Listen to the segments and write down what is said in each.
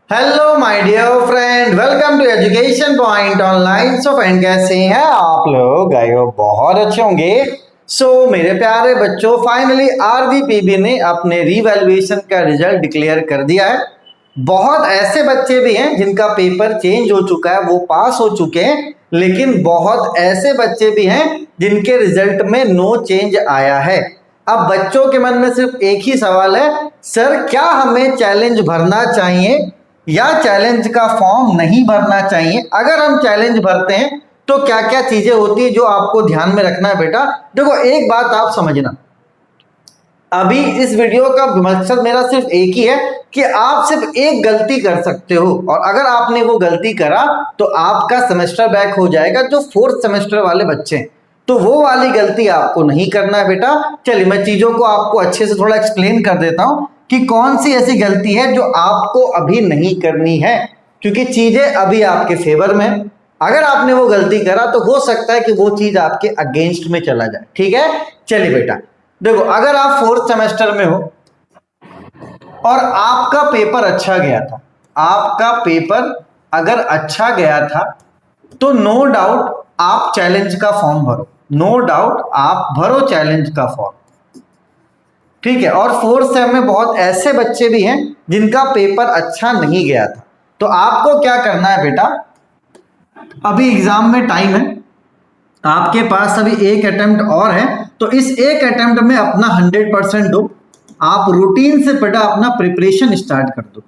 Hello my dear friend, welcome to education point online. So friend, कैसे हैं आप लोग? आई होप बहुत अच्छे होंगे। मेरे प्यारे बच्चों, फाइनली आरबीपीबी ने अपने रीवैल्यूएशन का रिजल्ट डिक्लेयर कर दिया है। बहुत ऐसे बच्चे भी हैं जिनका पेपर चेंज हो चुका है, वो पास हो चुके हैं, लेकिन बहुत ऐसे बच्चे भी हैं जिनके रिजल्ट में नो चेंज आया है। अब बच्चों के मन में सिर्फ एक ही सवाल है, सर क्या हमें चैलेंज भरना चाहिए या चैलेंज का फॉर्म नहीं भरना चाहिए? अगर हम चैलेंज भरते हैं तो क्या क्या चीजें होती है जो आपको ध्यान में रखना है बेटा। देखो, एक बात आप समझना, अभी इस वीडियो का मकसद मेरा सिर्फ एक ही है कि आप सिर्फ एक गलती कर सकते हो, और अगर आपने वो गलती करा तो आपका सेमेस्टर बैक हो जाएगा। जो फोर्थ सेमेस्टर वाले बच्चे हैं, तो वो वाली गलती आपको नहीं करना है बेटा। चलिए मैं चीजों को आपको अच्छे से थोड़ा एक्सप्लेन कर देता हूं कि कौन सी ऐसी गलती है जो आपको अभी नहीं करनी है, क्योंकि चीजें अभी आपके फेवर में। अगर आपने वो गलती करा तो हो सकता है कि वो चीज आपके अगेंस्ट में चला जाए। ठीक है, चलिए बेटा देखो, अगर आप फोर्थ सेमेस्टर में हो और आपका पेपर अच्छा गया था, आपका पेपर अगर अच्छा गया था तो नो डाउट आप चैलेंज का फॉर्म भरो, नो डाउट आप भरो चैलेंज का फॉर्म। ठीक है, और फोर्थ सेम में बहुत ऐसे बच्चे भी हैं जिनका पेपर अच्छा नहीं गया था, तो आपको क्या करना है बेटा, अभी एग्जाम में टाइम है, आपके पास अभी एक अटेम्प्ट और है, तो इस एक अटेम्प्ट में अपना 100% दो। आप रूटीन से बेटा अपना प्रिपरेशन स्टार्ट कर दो।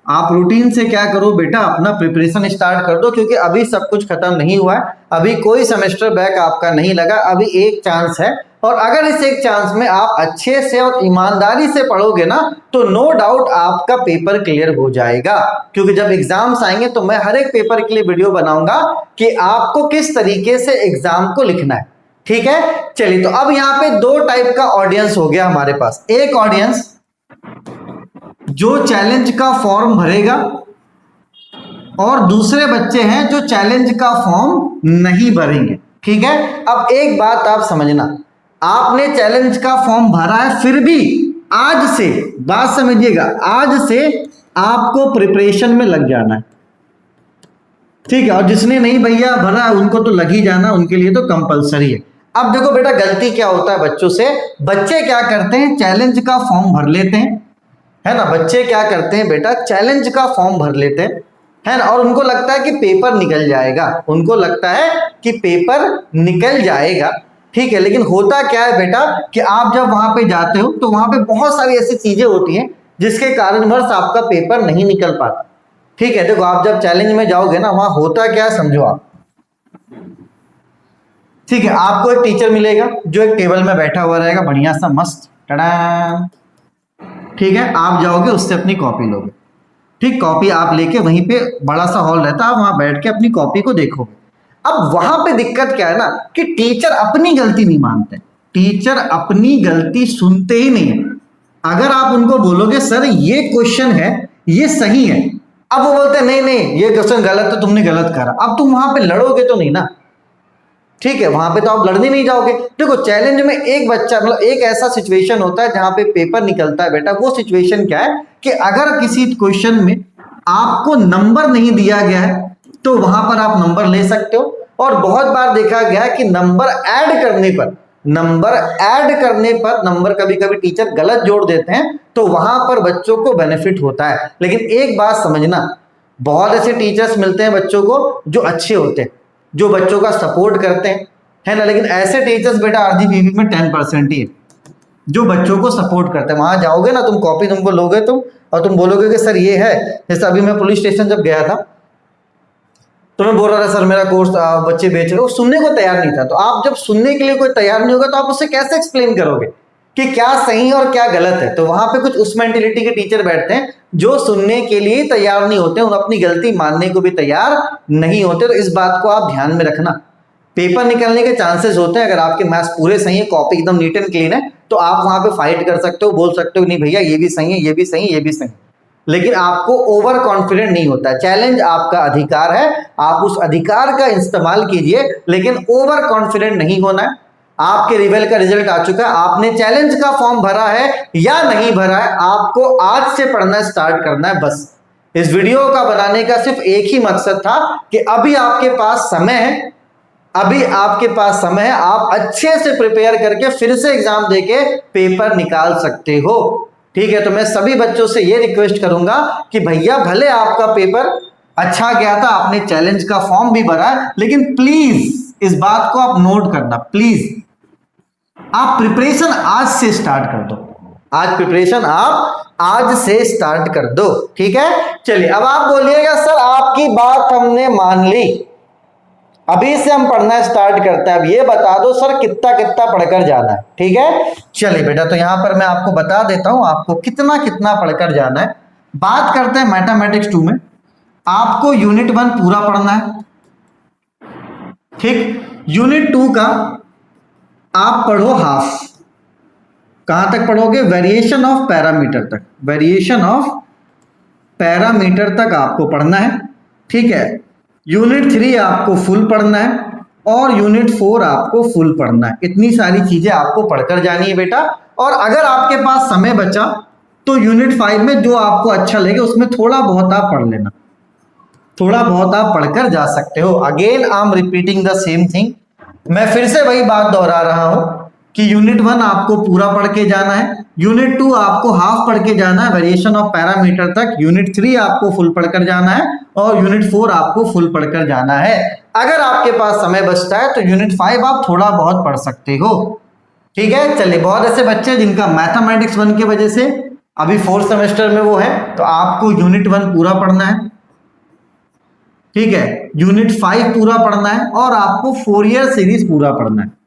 आप रूटीन से क्या करो बेटा, अपना प्रिपरेशन स्टार्ट कर दो, क्योंकि अभी सब कुछ खत्म नहीं हुआ है, अभी कोई सेमेस्टर बैक आपका नहीं लगा, अभी एक चांस है। और अगर इस एक चांस में आप अच्छे से और ईमानदारी से पढ़ोगे ना, तो नो डाउट आपका पेपर क्लियर हो जाएगा। क्योंकि जब एग्जाम्स आएंगे तो मैं हर एक पेपर के लिए वीडियो बनाऊंगा कि आपको किस तरीके से एग्जाम को लिखना है। ठीक है, चलिए तो अब यहाँ पे दो टाइप का ऑडियंस हो गया हमारे पास। एक ऑडियंस जो चैलेंज का फॉर्म भरेगा, और दूसरे बच्चे हैं जो चैलेंज का फॉर्म नहीं भरेंगे। ठीक है, अब एक बात आप समझना, आपने चैलेंज का फॉर्म भरा है, फिर भी आज से, बात समझिएगा, आज से आपको प्रिपरेशन में लग जाना है। ठीक है, और जिसने नहीं भैया भरा उनको तो लग ही जाना, उनके लिए तो कंपलसरी है। अब देखो बेटा, गलती क्या होता है बच्चों से, बच्चे क्या करते हैं, चैलेंज का फॉर्म भर लेते हैं, है ना। बच्चे क्या करते हैं बेटा, चैलेंज का फॉर्म भर लेते हैं, है ना, और उनको लगता है कि पेपर निकल जाएगा, उनको लगता है कि पेपर निकल जाएगा। ठीक है, लेकिन होता क्या है बेटा कि आप जब वहां पे जाते हो तो वहां पे बहुत सारी ऐसी चीजें होती हैं जिसके कारणवश आपका पेपर नहीं निकल पाता। ठीक है, देखो आप जब चैलेंज में जाओगे ना, वहां होता क्या है समझो आप। ठीक है, आपको एक टीचर मिलेगा जो एक टेबल में बैठा हुआ रहेगा, बढ़िया सा मस्त टड़ा। ठीक है, आप जाओगे उससे अपनी कॉपी लोगे। ठीक, कॉपी आप लेके वहीं पे बड़ा सा हॉल रहता है, आप वहां बैठ के अपनी कॉपी को देखोगे। अब वहां पे दिक्कत क्या है ना कि टीचर अपनी गलती नहीं मानते, टीचर अपनी गलती सुनते ही नहीं है। अगर आप उनको बोलोगे सर ये क्वेश्चन है, ये सही है, अब वो बोलते हैं नहीं नहीं ये क्वेश्चन गलत है, तुमने गलत करा। अब तुम वहां पे लड़ोगे तो नहीं ना। ठीक है, वहां पे तो आप लड़ने नहीं जाओगे। देखो चैलेंज में एक बच्चा, मतलब एक ऐसा सिचुएशन होता है जहां पे पेपर निकलता है बेटा। वो सिचुएशन क्या है कि अगर किसी क्वेश्चन में आपको नंबर नहीं दिया गया है तो वहां पर आप नंबर ले सकते हो। और बहुत बार देखा गया है कि नंबर ऐड करने पर, नंबर कभी कभी टीचर गलत जोड़ देते हैं, तो वहां पर बच्चों को बेनिफिट होता है। लेकिन एक बात समझना, बहुत ऐसे टीचर्स मिलते हैं बच्चों को जो अच्छे होते हैं, जो बच्चों का सपोर्ट करते हैं, है ना। लेकिन ऐसे टीचर्स बेटा आरबीपीबी में 10% ही है जो बच्चों को सपोर्ट करते हैं। वहां जाओगे ना, तुम कॉपी तुमको लोगे तुम, और तुम बोलोगे कि सर ये है। जैसे अभी मैं पुलिस स्टेशन जब गया था तो मैं बोल रहा था सर मेरा कोर्स बच्चे बेच रहे, वो सुनने को तैयार नहीं था। तो आप जब सुनने के लिए कोई तैयार नहीं होगा तो आप उससे कैसे एक्सप्लेन करोगे कि क्या सही और क्या गलत है। तो वहां पे कुछ उस मेंटेलिटी के टीचर बैठते हैं जो सुनने के लिए तैयार नहीं होते, उन अपनी गलती मानने को भी तैयार नहीं होते। तो इस बात को आप ध्यान में रखना। पेपर निकलने के चांसेस होते हैं, अगर आपके मैथ्स पूरे सही है, कॉपी एकदम नीट एंड क्लीन है, तो आप वहां पे फाइट कर सकते हो, बोल सकते हो नहीं भैया ये भी सही है, ये भी सही है, ये भी सही है। लेकिन आपको ओवर कॉन्फिडेंट नहीं होता। चैलेंज आपका अधिकार है, आप उस अधिकार का इस्तेमाल कीजिए, लेकिन ओवर कॉन्फिडेंट नहीं होना है। आपके रिवेल का रिजल्ट आ चुका है, आपने चैलेंज का फॉर्म भरा है या नहीं भरा है, आपको आज से पढ़ना स्टार्ट करना है बस। इस वीडियो का बनाने का सिर्फ एक ही मकसद था कि अभी आपके पास समय है, अभी आपके पास समय है, आप अच्छे से प्रिपेयर करके फिर से एग्जाम देके पेपर निकाल सकते हो। ठीक है, तो मैं सभी बच्चों से ये रिक्वेस्ट करूंगा कि भैया भले आपका पेपर अच्छा गया था, आपने चैलेंज का फॉर्म भी भरा, लेकिन प्लीज इस बात को आप नोट करना, प्लीज आप प्रिपरेशन आज से स्टार्ट कर दो। आज प्रिपरेशन आप आज से स्टार्ट कर दो। ठीक है, चलिए अब आप बोलिएगा सर आपकी बात हमने मान ली, अभी से हम पढ़ना स्टार्ट करते हैं, अब ये बता दो सर कितना कितना पढ़कर जाना है। ठीक है, चलिए बेटा, तो यहां पर मैं आपको बता देता हूं आपको कितना कितना पढ़कर जाना है। बात करते हैं मैथमेटिक्स 2 में, आपको यूनिट 1 पूरा पढ़ना है। ठीक, यूनिट 2 का आप पढ़ो हाफ। कहां तक पढ़ोगे? वेरिएशन ऑफ पैरामीटर तक, वेरिएशन ऑफ पैरामीटर तक आपको पढ़ना है। ठीक है, यूनिट 3 आपको फुल पढ़ना है और यूनिट 4 आपको फुल पढ़ना है। इतनी सारी चीजें आपको पढ़कर जानी है बेटा। और अगर आपके पास समय बचा तो यूनिट 5 में जो आपको अच्छा लगे उसमें थोड़ा बहुत आप पढ़ लेना, थोड़ा बहुत आप पढ़कर जा सकते हो। Again I am repeating the same thing, मैं फिर से वही बात दोहरा रहा हूं कि यूनिट 1 आपको पूरा पढ़ के जाना है, यूनिट 2 आपको हाफ पढ़ के जाना है वेरिएशन ऑफ पैरामीटर तक, यूनिट 3 आपको फुल पढ़कर जाना है और यूनिट 4 आपको फुल पढ़कर जाना है। अगर आपके पास समय बचता है तो यूनिट 5 आप थोड़ा बहुत पढ़ सकते हो। ठीक है, चलिए, बहुत ऐसे बच्चे जिनका मैथमेटिक्स 1 की वजह से अभी 4th सेमेस्टर में वो है, तो आपको यूनिट 1 पूरा पढ़ना है। ठीक है, यूनिट 5 पूरा पढ़ना है और आपको 4 ईयर सीरीज पूरा पढ़ना है।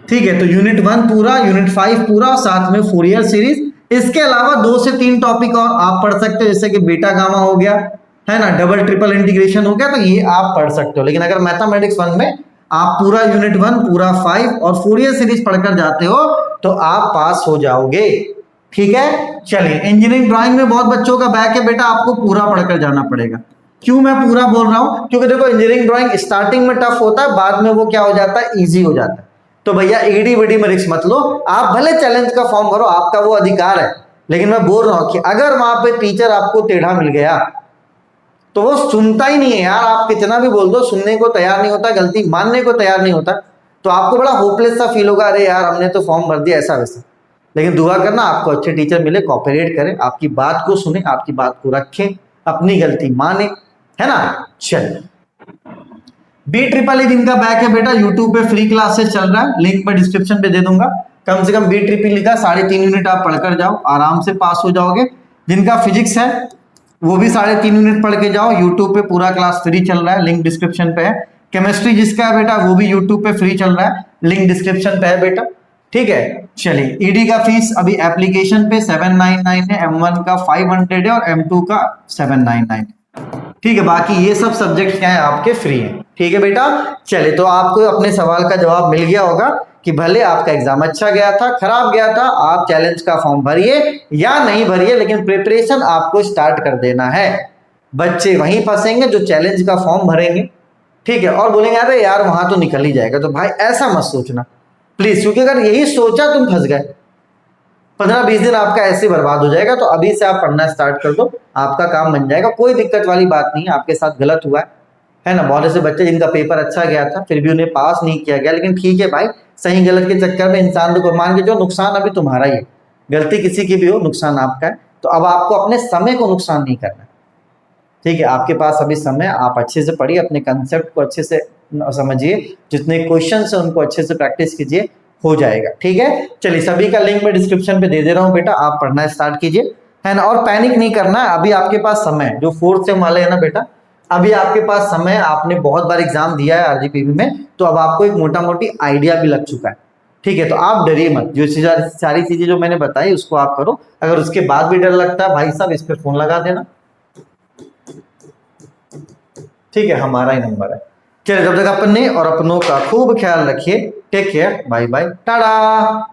ठीक है, तो यूनिट 1 पूरा, यूनिट 5 पूरा, साथ में 4 ईयर सीरीज। इसके अलावा 2 से 3 टॉपिक और आप पढ़ सकते हो, जैसे कि बीटा गामा हो गया, है ना, डबल ट्रिपल इंटीग्रेशन हो गया, तो ये आप पढ़ सकते हो। लेकिन अगर मैथमेटिक्स 1 में आप पूरा यूनिट 1 पूरा 5 और 4 ईयर सीरीज पढ़कर जाते हो तो आप पास हो जाओगे। ठीक है, चलिए, इंजीनियरिंग ड्राइंग में बहुत बच्चों का बैक है बेटा, आपको पूरा पढ़कर जाना पड़ेगा। क्यों मैं पूरा बोल रहा हूं? क्योंकि देखो इंजीनियरिंग ड्राइंग स्टार्टिंग में टफ होता है, बाद में वो क्या हो जाता है, इजी हो जाता है। तो भैया ईडी वीडी में रिस्क मत लो, आप भले चैलेंज का फॉर्म भरो, आपका वो अधिकार है, लेकिन मैं बोल रहा हूं कि अगर वहां पे टीचर आपको टेढ़ा मिल गया तो वो सुनता ही नहीं है यार, आप कितना भी बोल दो सुनने को तैयार नहीं होता, गलती मानने को तैयार नहीं होता, तो आपको बड़ा होपलेस सा फील होगा, अरे यार हमने तो फॉर्म भर दिया ऐसा वैसा। लेकिन दुआ करना आपको अच्छे टीचर मिले, कोऑपरेट करें, आपकी बात को सुने, आपकी बात को रखें, अपनी गलती माने, है ना। चलिए, BEEE जिनका बैक है बेटा, यूट्यूब पे फ्री क्लासेस चल रहा है, लिंक मैं डिस्क्रिप्शन पे दे दूंगा। कम से कम BEEE लिखा 3.5 यूनिट आप पढ़कर जाओ, आराम से पास हो जाओगे। जिनका फिजिक्स है वो भी 3.5 यूनिट पढ़ के जाओ, यूट्यूब पे पूरा क्लास फ्री चल रहा है, लिंक डिस्क्रिप्शन पे है। केमिस्ट्री जिसका है बेटा वो भी यूट्यूब पे फ्री चल रहा है, लिंक डिस्क्रिप्शन पे है बेटा। ठीक है, चलिए, ईडी का फीस अभी एप्लीकेशन पे 799 है, M1 का 500 है और M2 का 799। ठीक है, बाकी ये सब सब्जेक्ट क्या है आपके फ्री हैं। ठीक है बेटा, चले, तो आपको अपने सवाल का जवाब मिल गया होगा कि भले आपका एग्जाम अच्छा गया था, खराब गया था, आप चैलेंज का फॉर्म भरिए या नहीं भरिए, लेकिन प्रिपरेशन आपको स्टार्ट कर देना है। बच्चे वहीं फंसेंगे जो चैलेंज का फॉर्म भरेंगे। ठीक है, और बोलेंगे अरे यार वहां तो निकल ही जाएगा, तो भाई ऐसा मत सोचना प्लीज, क्योंकि अगर यही सोचा तुम फंस गए, 15-20 दिन आपका ऐसे बर्बाद हो जाएगा। तो अभी से आप पढ़ना स्टार्ट कर दो, आपका काम बन जाएगा, कोई दिक्कत वाली बात नहीं है। आपके साथ गलत हुआ है ना, बहुत ऐसे बच्चे जिनका पेपर अच्छा गया था फिर भी उन्हें पास नहीं किया गया, लेकिन ठीक है भाई, सही गलत के चक्कर में इंसान को मान के जो नुकसान अभी तुम्हारा ही है, गलती किसी की भी हो नुकसान आपका है। तो अब आपको अपने समय को नुकसान नहीं करना। ठीक है, आपके पास अभी समय, आप अच्छे से पढ़िए, अपने कंसेप्ट को अच्छे से समझिए, जितने क्वेश्चन है उनको अच्छे से प्रैक्टिस कीजिए, हो जाएगा। ठीक है, चलिए, सभी का लिंक मैं डिस्क्रिप्शन पे दे दे रहा हूँ बेटा, आप पढ़ना स्टार्ट कीजिए, है ना। और पैनिक नहीं करना है, अभी आपके पास समय है, जो 4th सेम वाले है ना बेटा, अभी आपके पास समय, आपने बहुत बार एग्जाम दिया है RGPV में, तो अब आपको एक मोटा मोटी आइडिया भी लग चुका है। ठीक है, तो आप डरिए मत, जो सारी चीजें जो मैंने बताई उसको आप करो। अगर उसके बाद भी डर लगता है भाई साहब, इस पर फोन लगा देना। ठीक है, हमारा ही नंबर है। चलिए, जब तक अपने और अपनों का खूब ख्याल रखिए, take care, bye bye, Tata.